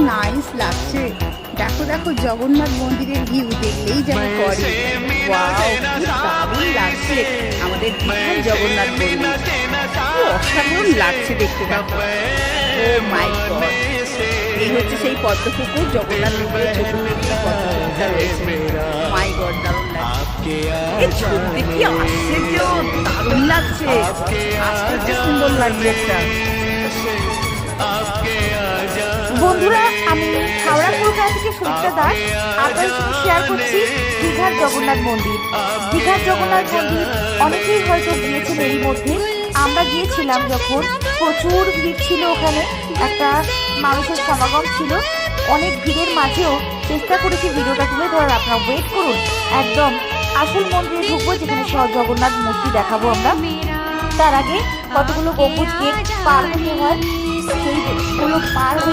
Nice লাগছে। দেখো দেখো জগন্নাথ মন্দিরের ভিউ দেখলেই যেন করে। ওয়াও, কি দারুণ লাগছে আমাদের দীঘার জগন্নাথ মন্দির। কি অসাধারণ লাগছে দেখতে দেখো। ও মাই গড, এই হচ্ছে সেই পদ্মপুকুর, জগন্নাথ মন্দিরের চতুর্দিকে পদ্মপুকুরটা রয়েছে। মাই গড, দারুণ লাগছে। এই ছবিতে কি আশ্চর্য, দারুণ লাগছে, আশ্চর্য সুন্দর লাগছে একটা। বন্ধুরা, আমি হাওড়া কলকাতা থেকে সুচিতা দাস আপনাদের সঙ্গে শেয়ার করছি দীঘার জগন্নাথ মন্দির। দীঘার জগন্নাথ মন্দির অনেকেই হয়তো গিয়েছেন এরই মধ্যে। আমরা গিয়েছিলাম যখন প্রচুর ভিড় ছিল, ওখানে একটা মানুষের সমাগম ছিল। অনেক ভিড়ের মাঝেও চেষ্টা করেছি ভিডিওটা তুলে ধরার। আপনারা ওয়েট করুন, একদম আসল মন্দিরে ঢুকবো যেখানে জগন্নাথ মূর্তি দেখাবো আমরা। তার আগে কতগুলো গম্বুজ গেট পার হতে হয়, সেইগুলো পার হয়ে